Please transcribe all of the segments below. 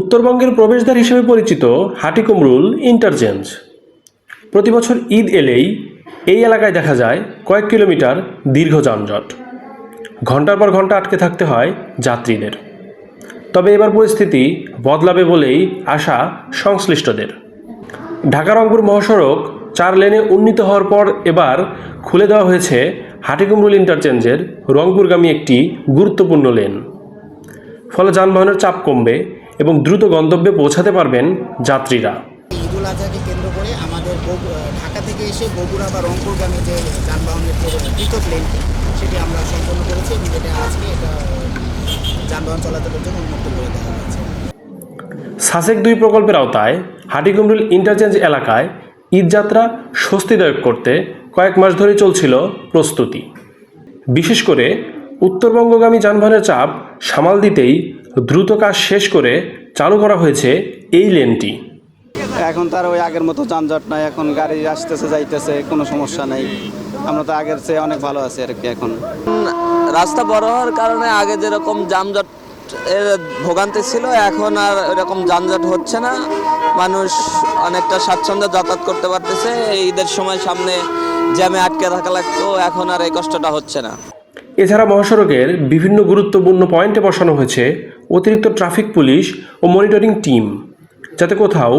উত্তরবঙ্গের প্রবেশদ্বার হিসেবে পরিচিত হাটিকুমরুল ইন্টারচেঞ্জ। প্রতি বছর ঈদ এলেই এই এলাকায় দেখা যায় কয়েক কিলোমিটার দীর্ঘ যানজট। ঘন্টার পর ঘন্টা আটকে থাকতে হয় যাত্রীদের। তবে এবার পরিস্থিতি বদলাবে বলেই আশা সংশ্লিষ্টদের। ঢাকা রংপুর মহাসড়ক 4 লেনে উন্নীত হওয়ার পর এবার খুলে দেওয়া হয়েছে হাটিকুমরুল ইন্টারচেঞ্জের রংপুরগামী একটি গুরুত্বপূর্ণ লেন। ফলে যানবাহনের চাপ কমবে এবং দ্রুত গন্তব্যে পৌঁছাতে পারবেন যাত্রীরা। ঈদুল আজহাকে কেন্দ্র করে আমাদের ঢাকা থেকে এসে বগুড়া বা রংপুরগামী যে যানবাহনের যে পৃথক লেন সেটি আমরা সম্পন্ন করেছি এবং যেটা আজকে এটা যানবাহন চলাচলের জন্য উন্মুক্ত করে দেওয়া হয়েছে। সাসেক 2 প্রকল্পের আওতায় হাটিকুমরুল ইন্টারচেঞ্জ এলাকায় ঈদযাত্রা স্বস্তিদায়ক করতে কয়েক মাস ধরে চলছিল প্রস্তুতি। বিশেষ করে উত্তরবঙ্গগামী যানবাহনের চাপ সামাল দিতেই দ্রুত কাজ শেষ করে চালু করা হয়েছে এই লেনটি। এখন তার ওই আগের মতো যানজট নাই, এখন গাড়ি আসতেছে যাইতেছে, কোনো সমস্যা নেই। আমরা তো আগের চেয়ে অনেক ভালো আছি আর কি। এখন রাস্তা বড় হওয়ার কারণে আগে যেরকম যানজট এর ভোগান্তি ছিল এখন আর এরকম যানজট হচ্ছে না। মানুষ অনেকটা স্বাচ্ছন্দ্যে যাতায়াত করতে পারতেছে। এই ঈদের সময় সামনে জ্যামে আটকে থাকা লাগতো, এখন আর এই কষ্টটা হচ্ছে না। এছাড়া মহাসড়কের বিভিন্ন গুরুত্বপূর্ণ পয়েন্টে বসানো হয়েছে অতিরিক্ত ট্রাফিক পুলিশ ও মনিটরিং টিম, যাতে কোথাও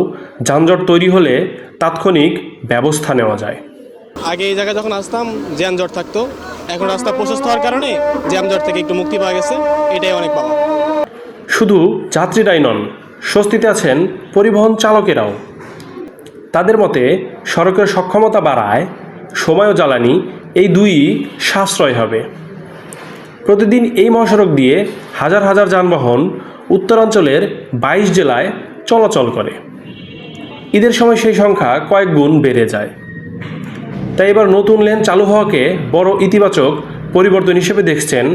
যানজট তৈরি হলে তাৎক্ষণিক ব্যবস্থা নেওয়া যায়। আগে এই জায়গায় যখন আসতাম যানজট থাকতো, এখন রাস্তা প্রশস্ত হওয়ার কারণে যানজট থেকে একটু মুক্তি পাওয়া গেছে, এটাই অনেক পাওয়া। শুধু যাত্রীরাই নন, স্বস্তিতে আছেন পরিবহন চালকেরাও। তাদের মতে সড়কের সক্ষমতা বাড়ায় সময় ও জ্বালানি এই দুইই সাশ্রয় হবে। প্রতিদিন এই মহাসড়ক দিয়ে হাজার হাজার যানবাহন উত্তরাঞ্চলের 22 জেলায় চলাচল করে। ঈদের সময় সেই সংখ্যা কয়েক গুণ বেড়ে যায়। তাই এবার নতুন লেন চালু হওয়াকে বড় ইতিবাচক পরিবর্তন হিসেবে দেখছেন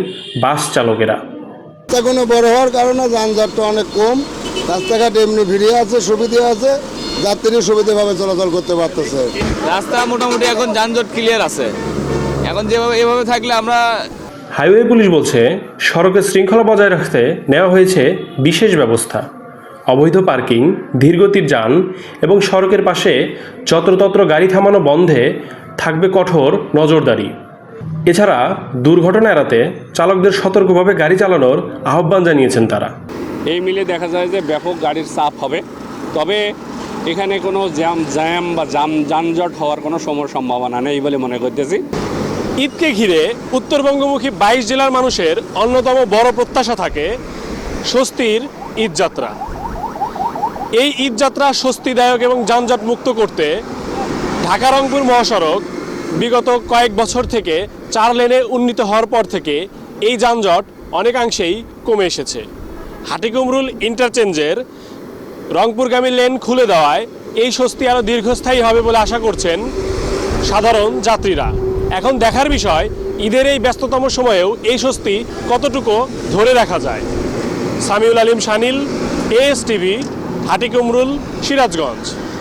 বাস চালকেরা। রাস্তাগুলো বড় হওয়ার কারণে যানজটটা অনেক কম, রাস্তাঘাট এমনি ভিড়ে আছে, সুবিধা আছে, যাত্রী সুবিধাভাবে চলাচল করতে পারতেছে। রাস্তা মোটামুটি এখন যানজট ক্লিয়ার আছে। এখন যেভাবে এভাবে থাকলে আমরা হাইওয়ে পুলিশ বলছে সড়কের শৃঙ্খলা বজায় রাখতে নেওয়া হয়েছে বিশেষ ব্যবস্থা। অবৈধ পার্কিং, ধীরগতির যান এবং সড়কের পাশে যত্রতত্র গাড়ি থামানো বন্ধে থাকবে কঠোর নজরদারি। এছাড়া দুর্ঘটনা এড়াতে চালকদের সতর্কভাবে গাড়ি চালানোর আহ্বান জানিয়েছেন তারা। এই মিলে দেখা যায় যে ব্যাপক গাড়ির চাপ হবে, তবে এখানে কোনো জ্যাম বা যানজট হওয়ার কোনো সম্ভাবনা নেই বলে মনে করতেছি। ঈদকে ঘিরে উত্তরবঙ্গমুখী 22 জেলার মানুষের অন্যতম বড় প্রত্যাশা থাকে স্বস্তির ঈদযাত্রা। এই ঈদযাত্রা স্বস্তিদায়ক এবং যানজট মুক্ত করতে ঢাকা রংপুর মহাসড়ক বিগত কয়েক বছর থেকে 4 লেনে উন্নীত হওয়ার পর থেকে এই যানজট অনেকাংশেই কমে এসেছে। হাটিকুমরুল ইন্টারচেঞ্জের রংপুরগামী লেন খুলে দেওয়ায় এই স্বস্তি আরও দীর্ঘস্থায়ী হবে বলে আশা করছেন সাধারণ যাত্রীরা। এখন দেখার বিষয় ঈদের এই ব্যস্ততম সময়েও এই স্বস্তি কতটুকু ধরে রাখা যায়। সামিউল আলিম শানিল, ASTV, হাটিকুমরুল, সিরাজগঞ্জ।